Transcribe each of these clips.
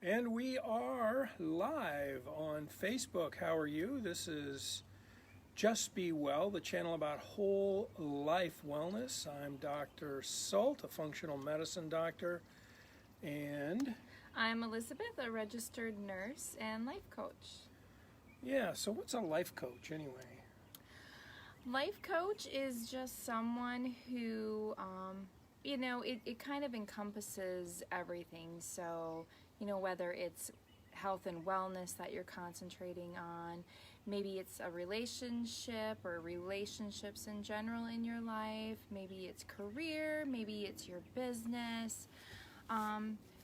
And we are live on Facebook. How are you? This is Just Be Well, the channel about whole life wellness. I'm Dr. Salt, a functional medicine doctor, and I'm Elizabeth, a registered nurse and life coach. yeah, so what's a life coach anyway? Life coach is just someone who, it kind of encompasses everything. So, whether it's health and wellness that you're concentrating on, maybe it's a relationship or relationships in general in your life, maybe it's career, maybe it's your business.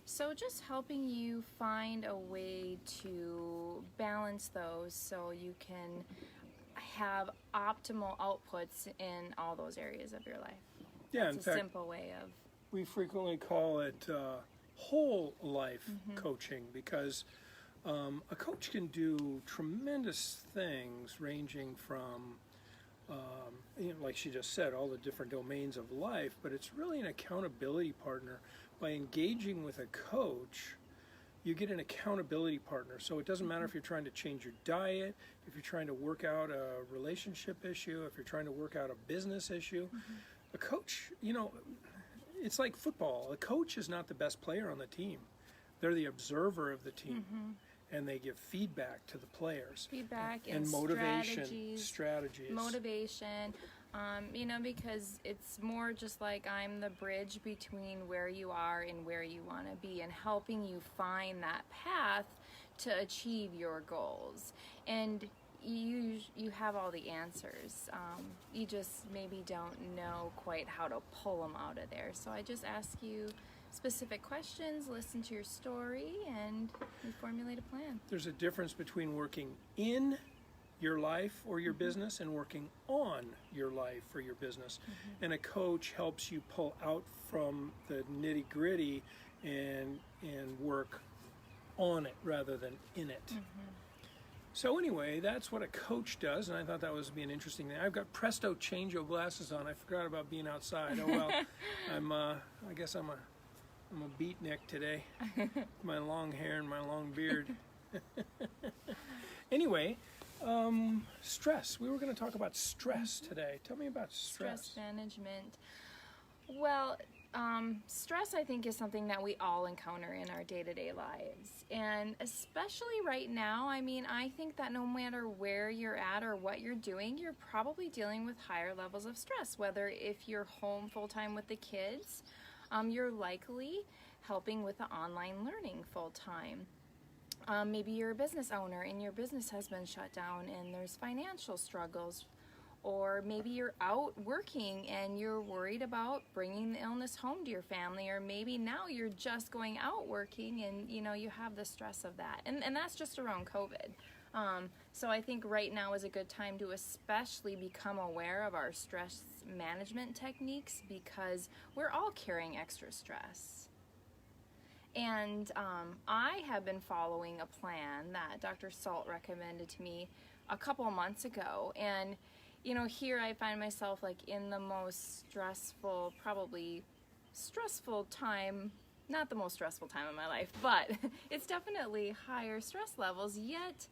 So just helping you find a way to balance those so you can have optimal outputs in all those areas of your life. Yeah, It's in a fact, simple way of... we frequently call it whole life coaching because a coach can do tremendous things ranging from, like she just said, all the different domains of life, but it's really an accountability partner. By engaging with a coach, you get an accountability partner. So it doesn't matter if you're trying to change your diet, if you're trying to work out a relationship issue, if you're trying to work out a business issue. A coach, it's like football. A coach is not the best player on the team. They're the observer of the team, and they give feedback to the players. Feedback and motivation, strategies. Motivation, because it's more just like I'm the bridge between where you are and where you want to be, and helping you find that path to achieve your goals. And you have all the answers. You just maybe don't know quite how to pull them out of there. So I just ask you specific questions, listen to your story, and you formulate a plan. There's a difference between working in your life or your business and working on your life or your business. And a coach helps you pull out from the nitty-gritty and work on it rather than in it. So anyway, that's what a coach does, and I thought that would be an interesting thing. I've got Presto Changeo glasses on. I forgot about being outside. Oh well, I guess I'm a beatnik today. My long hair and my long beard. Anyway, stress. We were going to talk about stress today. Tell me about stress. Stress management. Well, stress, I think, is something that we all encounter in our day-to-day lives. And especially right now, I think that no matter where you're at or what you're doing, you're probably dealing with higher levels of stress. Whether if you're home full-time with the kids, you're likely helping with the online learning full-time. Maybe you're a business owner and your business has been shut down and there's financial struggles. Or maybe you're out working and you're worried about bringing the illness home to your family. Or maybe now you're just going out working and, you have the stress of that. And that's just around COVID. So I think right now is a good time to especially become aware of our stress management techniques, because we're all carrying extra stress. And I have been following a plan that Dr. Salt recommended to me a couple of months ago. And here I find myself like in the most stressful, probably stressful time, not the most stressful time of my life, but it's definitely higher stress levels, yet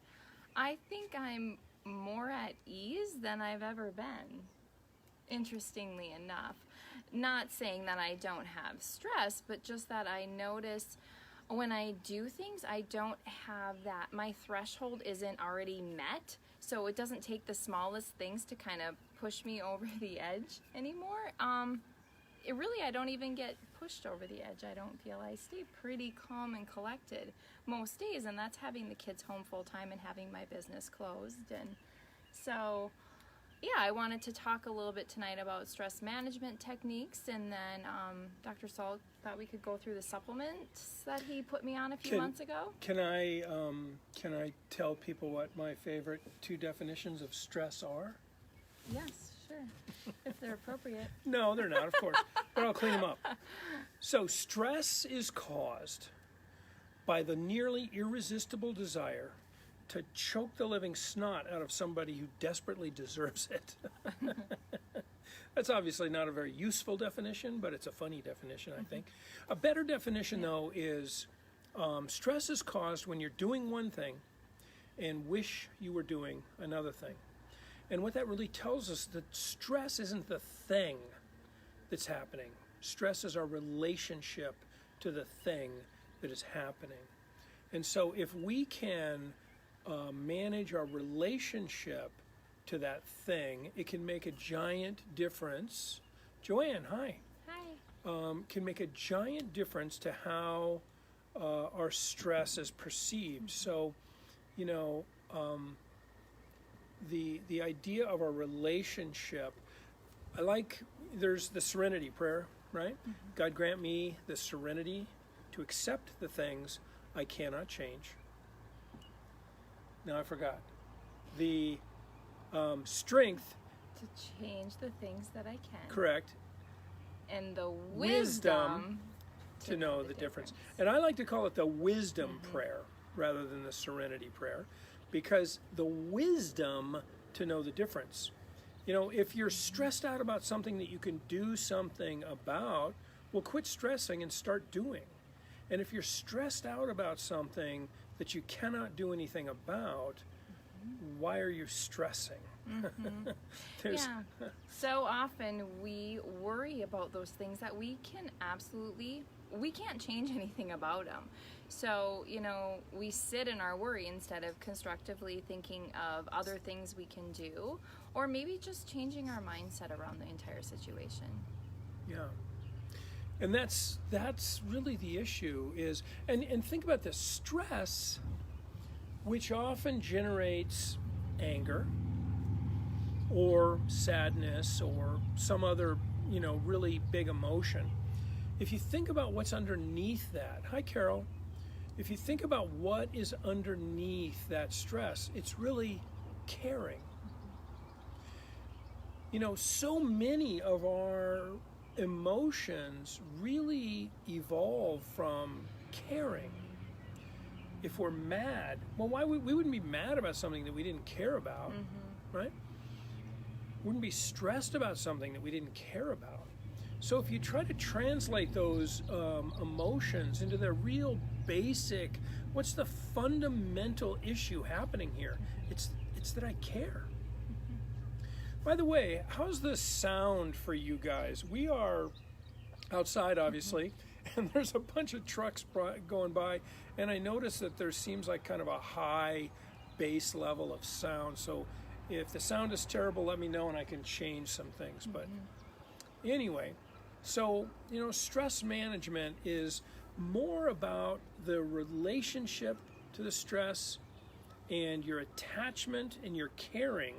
I think I'm more at ease than I've ever been, interestingly enough. Not saying that I don't have stress, but just that I notice when I do things, I don't have that, my threshold isn't already met, so it doesn't take the smallest things to kind of push me over the edge anymore. I don't even get pushed over the edge. I don't feel. I stay pretty calm and collected most days, and that's having the kids home full time and having my business closed. And so yeah, I wanted to talk a little bit tonight about stress management techniques, and then Dr. Salt thought we could go through the supplements that he put me on a few months ago. Can I tell people what my favorite 2 definitions of stress are? Yes, sure, if they're appropriate. No, they're not, of course, but I'll clean them up. So stress is caused by the nearly irresistible desire to choke the living snot out of somebody who desperately deserves it. That's obviously not a very useful definition, but it's a funny definition, I think. A better definition, though, is Stress is caused when you're doing one thing and wish you were doing another thing. And what that really tells us that stress isn't the thing that's happening. Stress is our relationship to the thing that is happening. And so if we can manage our relationship to that thing, it can make a giant difference. Joanne, hi. Hi. Can make a giant difference to how our stress is perceived. So, you know, the idea of our relationship, I like, there's the serenity prayer, right? Mm-hmm. God grant me the serenity to accept the things I cannot change. Now I forgot. The strength To change the things that I can. Correct. And the wisdom to know the difference. And I like to call it the wisdom prayer rather than the serenity prayer, because the wisdom to know the difference. You know, if you're stressed out about something that you can do something about, well, quit stressing and start doing. And if you're stressed out about something that you cannot do anything about, why are you stressing? Yeah. So often we worry about those things that we can't change anything about them. So, you know, we sit in our worry instead of constructively thinking of other things we can do, or maybe just changing our mindset around the entire situation. Yeah. And that's really the issue is, and think about this, stress, which often generates anger or sadness or some other, you know, really big emotion. If you think about what's underneath that, hi Carol, if you think about what is underneath that stress, it's really caring. You know, so many of our emotions really evolve from caring. If we're mad, well, why we wouldn't be mad about something that we didn't care about, right? Wouldn't be stressed about something that we didn't care about. So if you try to translate those emotions into the real basic, what's the fundamental issue happening here? It's that I care. By the way, how's the sound for you guys? We are outside, obviously, and there's a bunch of trucks going by, and I notice that there seems like kind of a high bass level of sound. So if the sound is terrible, let me know and I can change some things. But anyway, so, you know, stress management is more about the relationship to the stress and your attachment and your caring.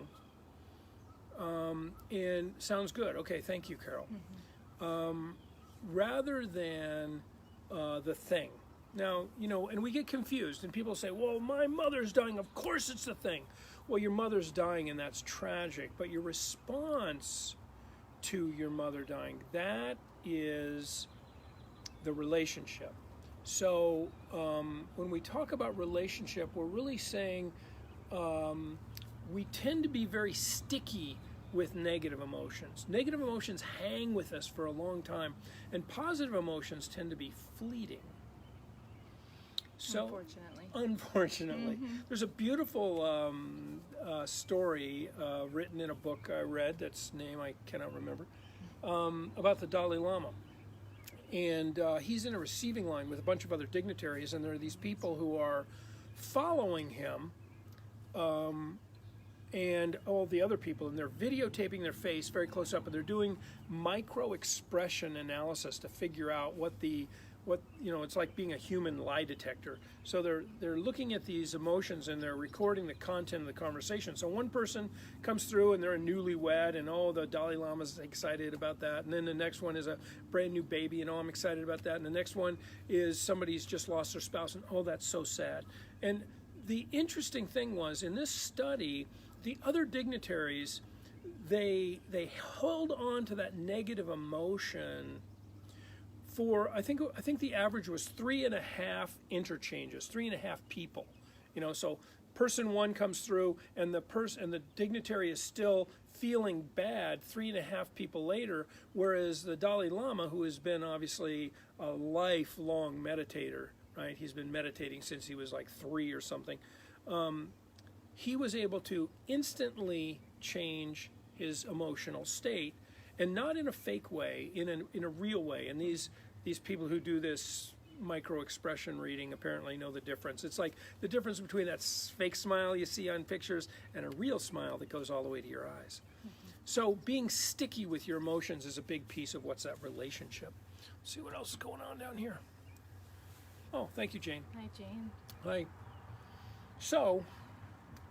And sounds good. Okay, thank you, Carol. Rather than the thing. Now, you know, and we get confused and people say, well, my mother's dying. Of course it's the thing. Well, your mother's dying and that's tragic. But your response to your mother dying, that is the relationship. So when we talk about relationship, we're really saying we tend to be very sticky with negative emotions. Negative emotions hang with us for a long time, and positive emotions tend to be fleeting. So, unfortunately. There's a beautiful story written in a book I read, that's name I cannot remember, about the Dalai Lama. And he's in a receiving line with a bunch of other dignitaries, and there are these people who are following him, and all the other people, and they're videotaping their face very close up, and they're doing micro expression analysis to figure out what you know, it's like being a human lie detector. So they're looking at these emotions and they're recording the content of the conversation. So one person comes through and they're a newlywed, and the Dalai Lama's excited about that. And then the next one is a brand new baby, and I'm excited about that. And the next one is somebody's just lost their spouse, and that's so sad. And the interesting thing was, in this study, the other dignitaries, they held on to that negative emotion for, I think the average was 3.5 interchanges, 3.5 people. You know, so person one comes through, and the dignitary is still feeling bad 3.5 people later, whereas the Dalai Lama, who has been obviously a lifelong meditator, right? He's been meditating since he was like 3 or something. He was able to instantly change his emotional state, and not in a fake way, in a real way. And these people who do this micro expression reading apparently know the difference. It's like the difference between that fake smile you see on pictures and a real smile that goes all the way to your eyes. So being sticky with your emotions is a big piece of what's that relationship. Let's see what else is going on down here. Oh, thank you, Jane. Hi, Jane. Hi. So,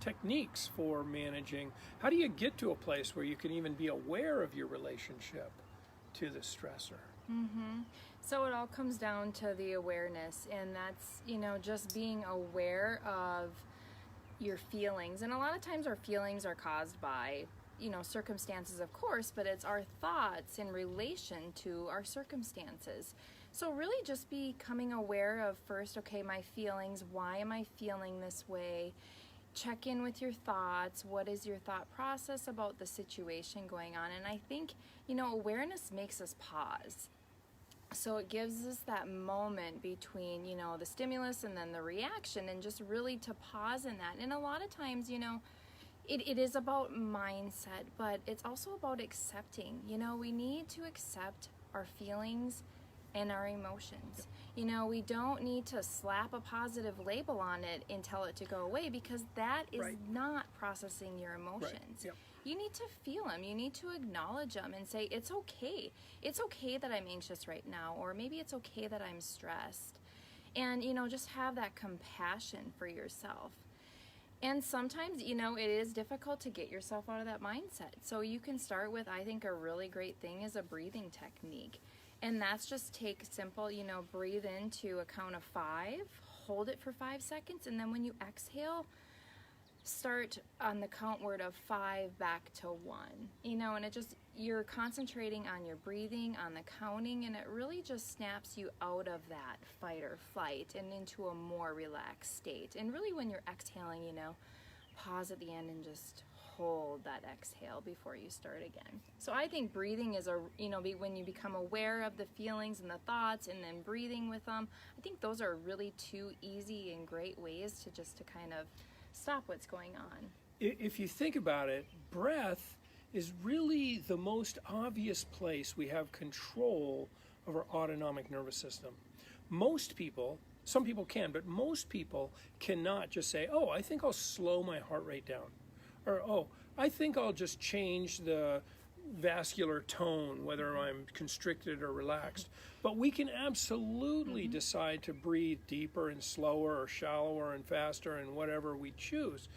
techniques for managing. How do you get to a place where you can even be aware of your relationship to the stressor? So it all comes down to the awareness, and that's, just being aware of your feelings. And a lot of times our feelings are caused by, circumstances, of course, but it's our thoughts in relation to our circumstances. So really just becoming aware of first, okay, my feelings, why am I feeling this way? Check in with your thoughts. What is your thought process about the situation going on? And I think, awareness makes us pause. So it gives us that moment between, the stimulus and then the reaction, and just really to pause in that. And a lot of times, it is about mindset, but it's also about accepting. We need to accept our feelings and our emotions. We don't need to slap a positive label on it and tell it to go away, because that is not processing your emotions. Yep. You need to feel them. You need to acknowledge them and say, it's okay. It's okay that I'm anxious right now, or maybe it's okay that I'm stressed. And, just have that compassion for yourself. And sometimes, it is difficult to get yourself out of that mindset. So you can start with, I think a really great thing is a breathing technique. And that's just take simple, breathe into a count of 5, hold it for 5 seconds, and then when you exhale, start on the count word of 5 back to 1. And it just, you're concentrating on your breathing, on the counting, and it really just snaps you out of that fight or flight and into a more relaxed state. And really when you're exhaling, pause at the end and just hold that exhale before you start again. So I think breathing is when you become aware of the feelings and the thoughts and then breathing with them, I think those are really 2 easy and great ways to kind of stop what's going on. If you think about it, breath is really the most obvious place we have control of our autonomic nervous system. Most people, some people can, but most people cannot just say, oh, I think I'll slow my heart rate down. Or, oh, I think I'll just change the vascular tone, whether I'm constricted or relaxed. But we can absolutely decide to breathe deeper and slower or shallower and faster and whatever we choose.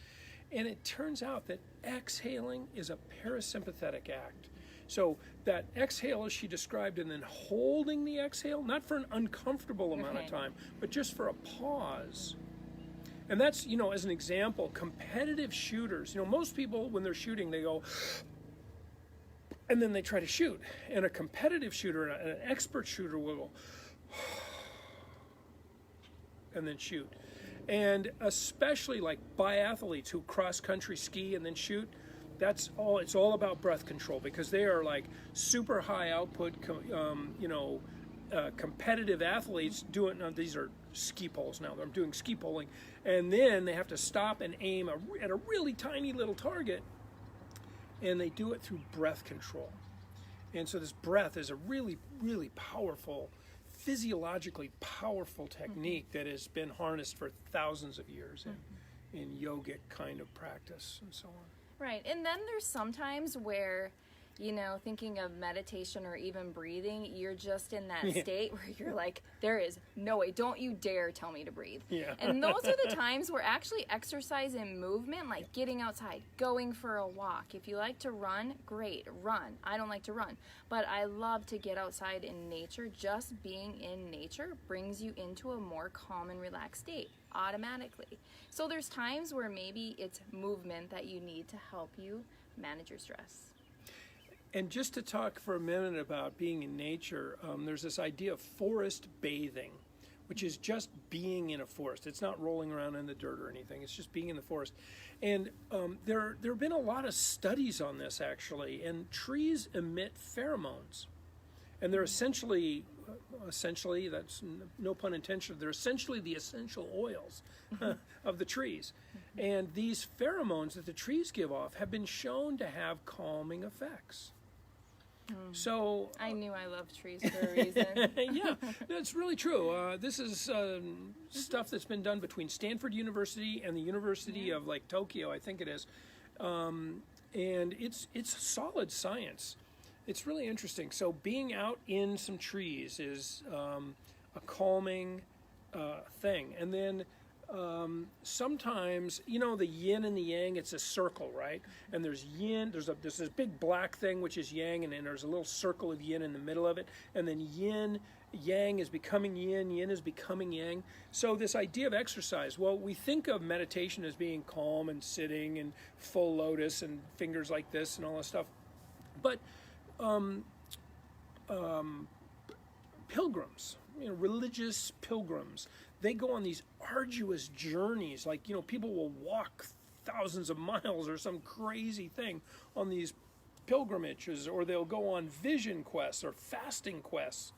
And it turns out that exhaling is a parasympathetic act. So that exhale, as she described, and then holding the exhale, not for an uncomfortable amount of time, but just for a pause. And that's, as an example, competitive shooters. Most people, when they're shooting, they go, and then they try to shoot. And a competitive shooter, an expert shooter will go, and then shoot. And especially like biathletes who cross-country ski and then shoot, it's all about breath control, because they are like super high output, competitive athletes doing. Now these are ski poles now. I'm doing ski poling, and then they have to stop and aim at a really tiny little target, and they do it through breath control. And so this breath is a really, really powerful, physiologically powerful technique that has been harnessed for thousands of years in yogic kind of practice and so on. Right, and then there's sometimes where, thinking of meditation or even breathing, you're just in that state where you're like, there is no way, don't you dare tell me to breathe. Yeah. And those are the times where actually exercise and movement, like getting outside, going for a walk. If you like to run, great, run. I don't like to run, but I love to get outside in nature. Just being in nature brings you into a more calm and relaxed state automatically. So there's times where maybe it's movement that you need to help you manage your stress. And just to talk for a minute about being in nature, there's this idea of forest bathing, which is just being in a forest. It's not rolling around in the dirt or anything. It's just being in the forest. And there have been a lot of studies on this, actually. And trees emit pheromones. And they're essentially essentially, that's no pun intended, they're essentially the essential oils of the trees. And these pheromones that the trees give off have been shown to have calming effects. So I knew I loved trees for a reason. yeah, that's really true. This is stuff that's been done between Stanford University and the University of like Tokyo, I think it is, and it's solid science. It's really interesting. So being out in some trees is a calming thing, and then sometimes, you know, the yin and the yang, it's a circle, right? And there's yin, there's this big black thing which is yang, and then there's a little circle of yin in the middle of it, and then yang is becoming yin is becoming yang. So this idea of exercise, well, we think of meditation as being calm and sitting and full lotus and fingers like this and all that stuff, but pilgrims, you know, religious pilgrims, they go on these arduous journeys. Like, you know, people will walk thousands of miles or some crazy thing on these pilgrimages, or they'll go on vision quests or fasting quests.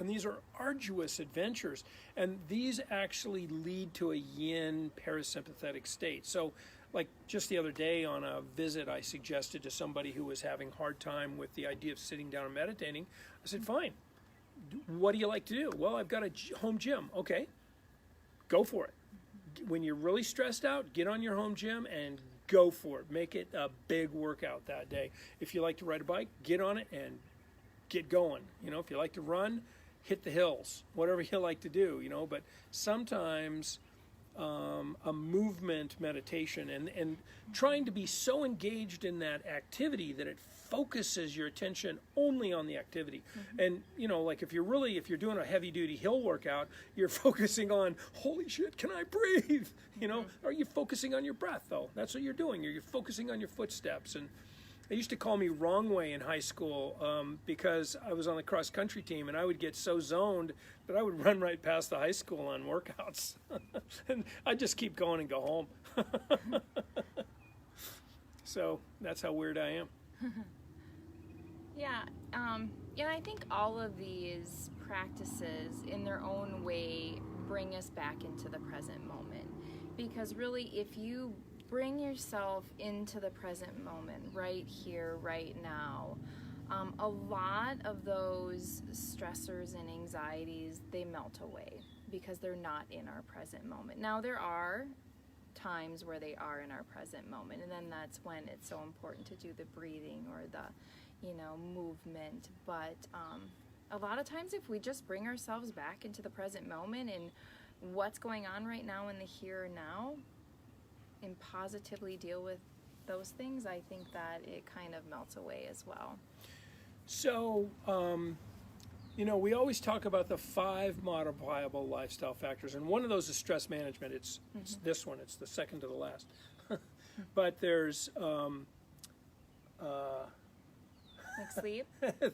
And these are arduous adventures. And these actually lead to a yin parasympathetic state. So, like just the other day on a visit, I suggested to somebody who was having a hard time with the idea of sitting down and meditating, I said, fine, what do you like to do? Well, I've got a home gym. Okay, go for it. When you're really stressed out, get on your home gym and go for it. Make it a big workout that day. If you like to ride a bike, get on it and get going. You know, if you like to run, hit the hills, whatever you like to do, you know. But sometimes a movement meditation and trying to be so engaged in that activity that it focuses your attention only on the activity. And, you know, like if you're doing a heavy duty hill workout, you're focusing on, holy shit, can I breathe? You know, are you focusing on your breath though? That's what you're doing. You're focusing on your footsteps. And they used to call me wrong way in high school because I was on the cross country team, and I would get so zoned that I would run right past the high school on workouts. And I'd just keep going and go home. So that's how weird I am. Yeah, I think all of these practices in their own way bring us back into the present moment. Because really, if you bring yourself into the present moment, right here, right now, a lot of those stressors and anxieties, they melt away because they're not in our present moment. Now, there are times where they are in our present moment, and then that's when it's so important to do the breathing or the, you know, movement. But a lot of times if we just bring ourselves back into the present moment and what's going on right now in the here and now, and positively deal with those things, I think that it kind of melts away as well. So, you know, we always talk about the 5 modifiable lifestyle factors, and one of those is stress management. It's this one. It's the second to the last. But there's like sleep.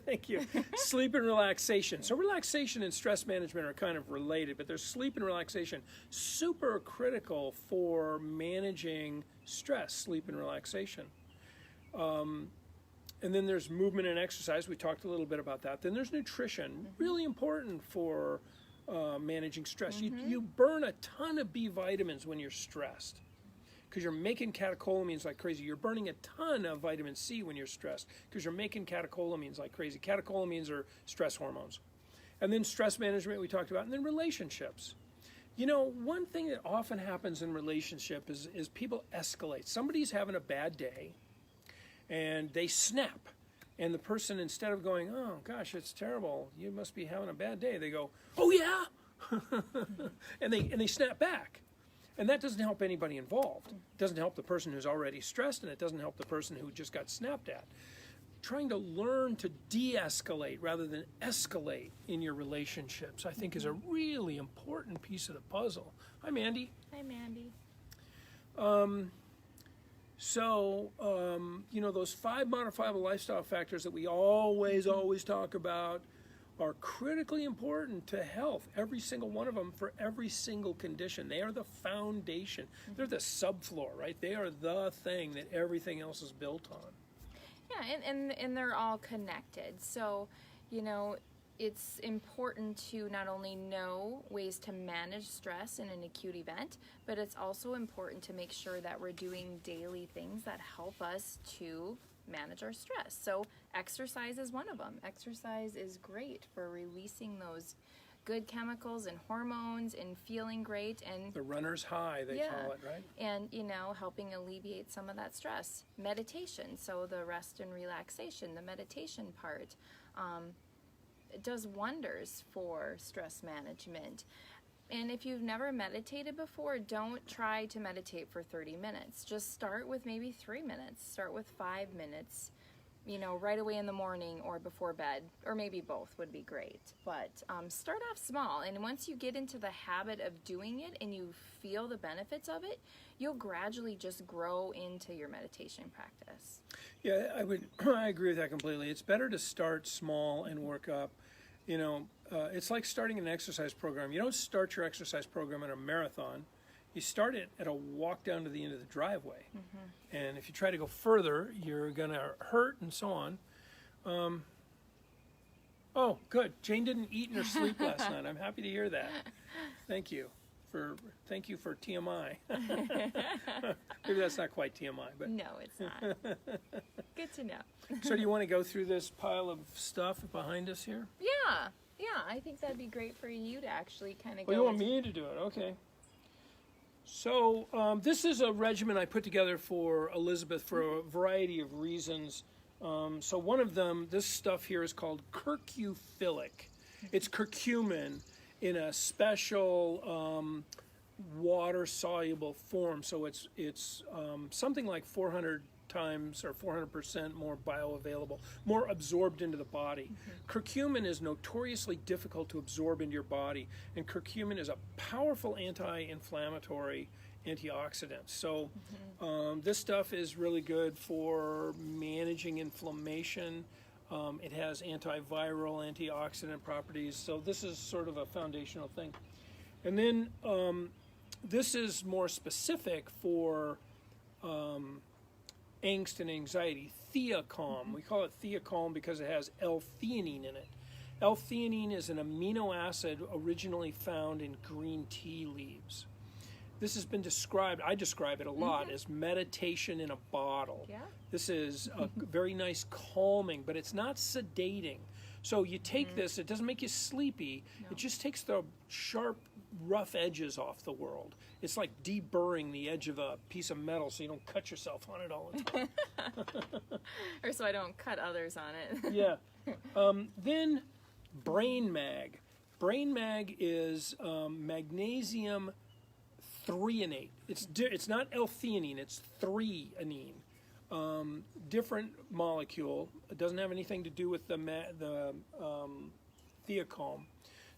Thank you. Sleep and relaxation. So relaxation and stress management are kind of related, but there's sleep and relaxation, super critical for managing stress, sleep and relaxation. And then there's movement and exercise. We talked a little bit about that. Then there's nutrition, really important for managing stress. You burn a ton of B vitamins when you're stressed, because you're making catecholamines like crazy. You're burning a ton of vitamin C when you're stressed, because you're making catecholamines like crazy. Catecholamines are stress hormones. And then stress management we talked about, and then relationships. You know, one thing that often happens in relationship is people escalate. Somebody's having a bad day, and they snap. And the person, instead of going, oh, gosh, it's terrible, you must be having a bad day, they go, oh, yeah, and they snap back. And that doesn't help anybody involved. It doesn't help the person who's already stressed, and it doesn't help the person who just got snapped at. Trying to learn to de-escalate rather than escalate in your relationships, I think, is a really important piece of the puzzle. Hi, Mandy. Hi, Mandy. So, you know, those 5 modifiable lifestyle factors that we always talk about are critically important to health, every single one of them, for every single condition. They are the foundation. They're the subfloor, right? They are the thing that everything else is built on. Yeah, and they're all connected. So, you know, it's important to not only know ways to manage stress in an acute event, but it's also important to make sure that we're doing daily things that help us to manage our stress. So exercise is one of them. Exercise is great for releasing those good chemicals and hormones and feeling great, and The runner's high, they call it, right? and helping alleviate some of that stress. Meditation, so the rest and relaxation, the meditation part, it does wonders for stress management. And if you've never meditated before, don't try to meditate for 30 minutes. Just start with maybe 3 minutes. Start with 5 minutes, right away in the morning or before bed, or maybe both would be great. But start off small, and once you get into the habit of doing it and you feel the benefits of it, you'll gradually just grow into your meditation practice. Yeah, I agree with that completely. It's better to start small and work up. It's like starting an exercise program. You don't start your exercise program in a marathon. You start it at a walk down to the end of the driveway. Mm-hmm. And if you try to go further, you're going to hurt and so on. Oh, good. Jane didn't eat nor sleep last night. I'm happy to hear that. Thank you for TMI. Maybe that's not quite TMI, but no, it's not. Good to know. So do you want to go through this pile of stuff behind us here? Yeah, I think that'd be great for you to actually kind of go. Well, you want me to do it? Okay. So this is a regimen I put together for Elizabeth for a variety of reasons. So one of them, this stuff here is called curcuphilic. It's curcumin in a special water-soluble form. So it's something like 400 times or 400% more bioavailable, more absorbed into the body. Mm-hmm. Curcumin is notoriously difficult to absorb into your body, and curcumin is a powerful anti-inflammatory antioxidant. So this stuff is really good for managing inflammation. It has antiviral, antioxidant properties. So this is sort of a foundational thing. And then this is more specific for angst and anxiety. Theacalm. We call it Theacalm because it has L-theanine in it. L-theanine is an amino acid originally found in green tea leaves. This has been described, I describe it a lot, as meditation in a bottle. Yeah. This is a very nice calming, but it's not sedating. So you take this, it doesn't make you sleepy, it just takes the sharp, rough edges off the world. It's like deburring the edge of a piece of metal so you don't cut yourself on it all the time. Or so I don't cut others on it. Yeah. Then Brain Mag. Brain Mag is magnesium threonate. It's not L-theanine, it's threonine. Different molecule. It doesn't have anything to do with the Theacalm.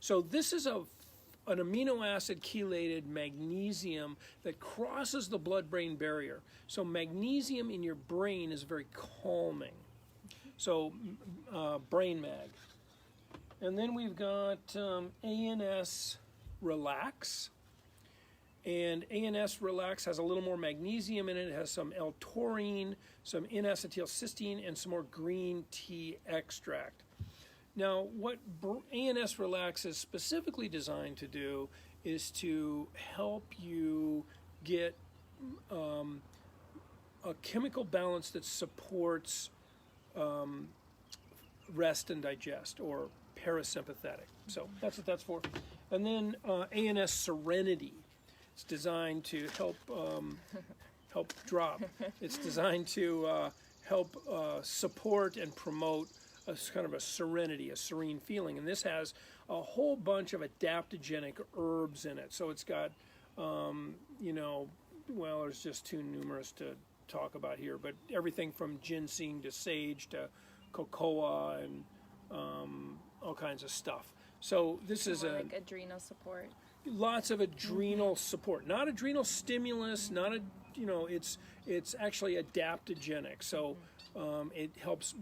So this is an amino acid chelated magnesium that crosses the blood-brain barrier. So magnesium in your brain is very calming. So Brain Mag. And then we've got ANS Relax. And ANS Relax has a little more magnesium in it. It has some L-taurine, some N-acetylcysteine, and some more green tea extract. Now, what ANS Relax is specifically designed to do is to help you get a chemical balance that supports rest and digest, or parasympathetic. So that's what that's for. And then ANS Serenity. It's designed to help drop. It's designed to help support and promote a kind of a serenity, a serene feeling. And this has a whole bunch of adaptogenic herbs in it. So it's got, there's just too numerous to talk about here, but everything from ginseng to sage to cocoa and all kinds of stuff. So this is like adrenal support. Lots of adrenal support, not adrenal stimulus, it's actually adaptogenic. So it helps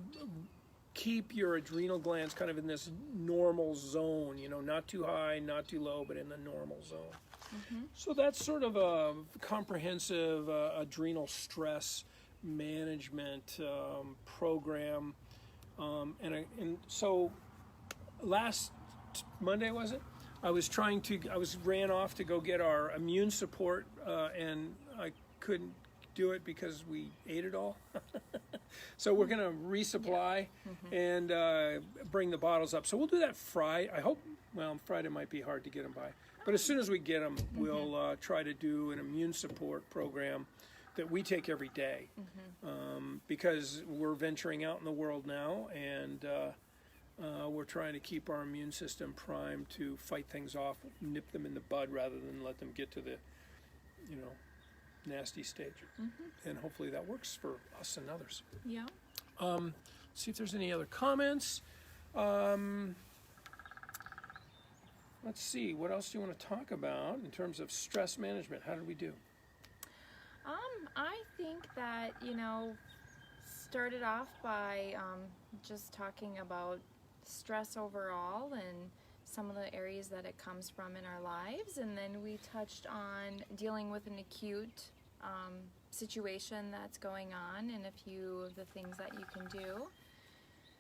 keep your adrenal glands kind of in this normal zone, not too high, not too low, but in the normal zone. Mm-hmm. So that's sort of a comprehensive adrenal stress management program. So last Monday, was it? I ran off to go get our immune support, and I couldn't do it because we ate it all. So we're going to resupply and bring the bottles up. So we'll do that Friday. I hope, well, Friday might be hard to get them by. But as soon as we get them, we'll try to do an immune support program that we take every day, because we're venturing out in the world now, and we're trying to keep our immune system primed to fight things off, nip them in the bud rather than let them get to the, nasty stage. And hopefully that works for us and others. Yeah. See if there's any other comments. Let's see, what else do you want to talk about in terms of stress management? How did we do? I think that, started off by just talking about stress overall and some of the areas that it comes from in our lives, and then we touched on dealing with an acute situation that's going on and a few of the things that you can do,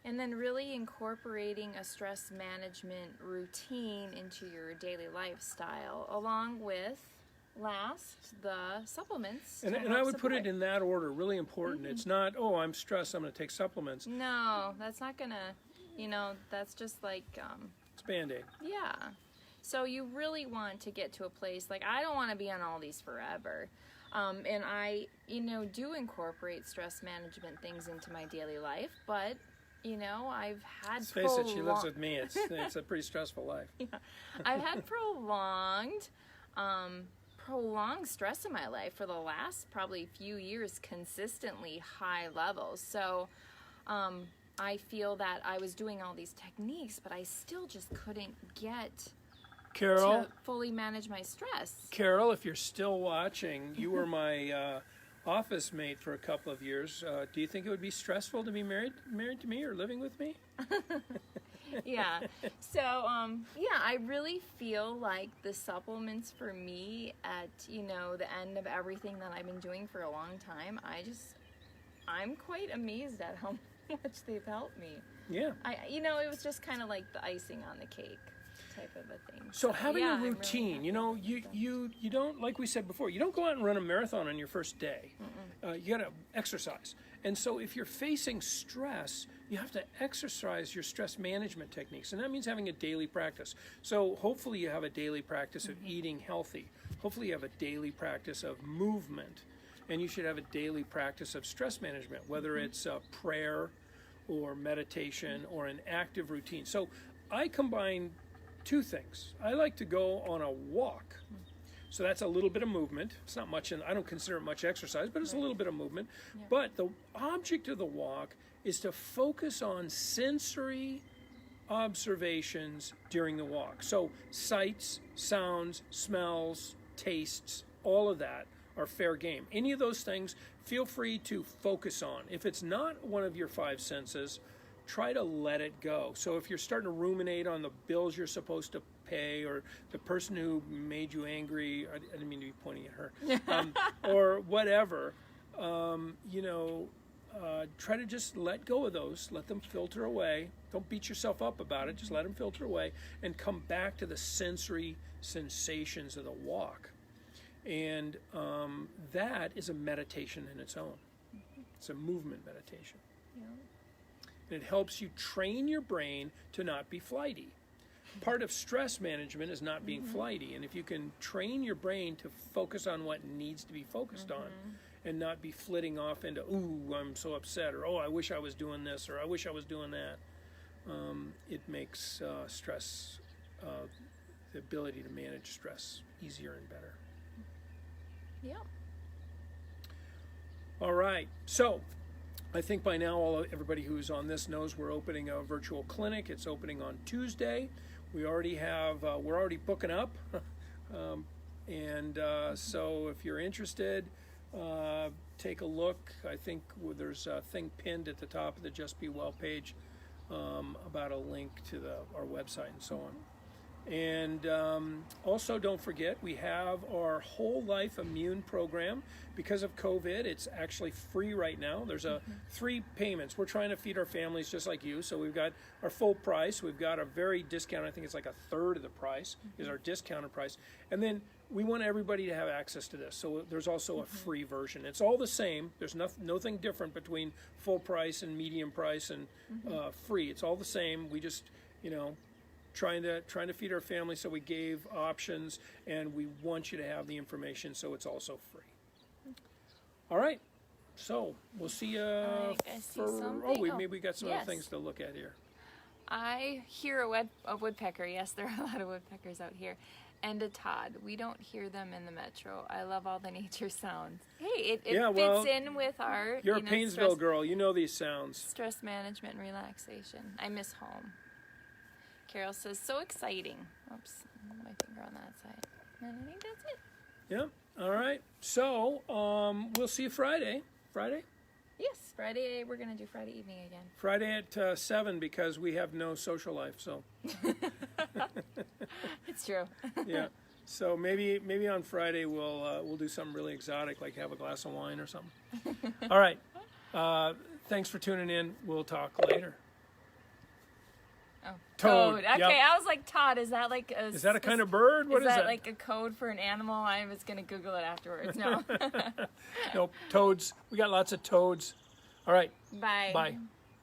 and then really incorporating a stress management routine into your daily lifestyle, along with the supplements. And I would put it in that order, really important. It's not, oh, I'm stressed, I'm going to take supplements. No, that's not going to, that's just like... it's Band-Aid. Yeah. So you really want to get to a place, like, I don't want to be on all these forever. And I, do incorporate stress management things into my daily life, but, I've had Let's face it, she lives with me. It's a pretty stressful life. Yeah. I've had prolonged stress in my life for the last probably few years, consistently high levels. So I feel that I was doing all these techniques, but I still just couldn't get Carol, to fully manage my stress. Carol, if you're still watching, you were my office mate for a couple of years. Do you think it would be stressful to be married to me or living with me? Yeah. So, I really feel like the supplements for me at, the end of everything that I've been doing for a long time, I'm quite amazed at how much they've helped me. Yeah. It was just kind of like the icing on the cake type of a thing. So having a routine, really you don't, like we said before, you don't go out and run a marathon on your first day. You got to exercise. And so if you're facing stress, you have to exercise your stress management techniques. And that means having a daily practice. So hopefully you have a daily practice of eating healthy. Hopefully you have a daily practice of movement. And you should have a daily practice of stress management, whether it's prayer or meditation or an active routine. So I combine two things. I like to go on a walk. So that's a little bit of movement. It's not much, and I don't consider it much exercise, but it's a little bit of movement. Yeah. But the object of the walk is to focus on sensory observations during the walk. So sights, sounds, smells, tastes, all of that are fair game. Any of those things, feel free to focus on. If it's not one of your five senses, try to let it go. So if you're starting to ruminate on the bills you're supposed to pay, or the person who made you angry, I didn't mean to be pointing at her, or whatever, try to just let go of those, let them filter away. Don't beat yourself up about it, just let them filter away and come back to the sensory sensations of the walk. And that is a meditation in its own. It's a movement meditation. Yeah. And it helps you train your brain to not be flighty. Part of stress management is not being flighty. And if you can train your brain to focus on what needs to be focused on and not be flitting off into, ooh, I'm so upset, or, oh, I wish I was doing this, or I wish I was doing that, it makes stress, the ability to manage stress easier and better. Yeah. All right. So I think by now everybody who's on this knows we're opening a virtual clinic. It's opening on Tuesday. We already have, we're already booking up. So if you're interested, take a look. I think there's a thing pinned at the top of the Just Be Well page about a link to our website and so on. And also, don't forget, we have our whole life immune program. Because of COVID, it's actually free right now. There's a 3 payments. We're trying to feed our families just like you. So we've got our full price. We've got a very discounted, I think it's like a third of the price is our discounted price. And then we want everybody to have access to this. So there's also a free version. It's all the same. There's nothing different between full price and medium price and free. It's all the same. We just, trying to feed our family, so we gave options, and we want you to have the information, so it's also free. All right, so we'll see you maybe we got some other things to look at here. I hear a woodpecker. Yes, there are a lot of woodpeckers out here. And a Todd. We don't hear them in the metro. I love all the nature sounds. Hey, it fits in with our... You're a Painesville girl. You know these sounds. Stress management and relaxation. I miss home. Carol says, so exciting. Oops, my finger on that side. And I think that's it. Yeah, all right. So, we'll see you Friday. Friday? Yes, Friday. We're going to do Friday evening again. Friday at 7 because we have no social life, so... It's true. Yeah. So maybe on Friday we'll do something really exotic, like have a glass of wine or something. All right. Thanks for tuning in. We'll talk later. Oh, Toad. Okay, Yep. I was like, Todd, is that like a... Is that a kind of bird? What is that? Like a code for an animal? I was going to Google it afterwards. No. Nope. Toads. We got lots of toads. All right. Bye. Bye.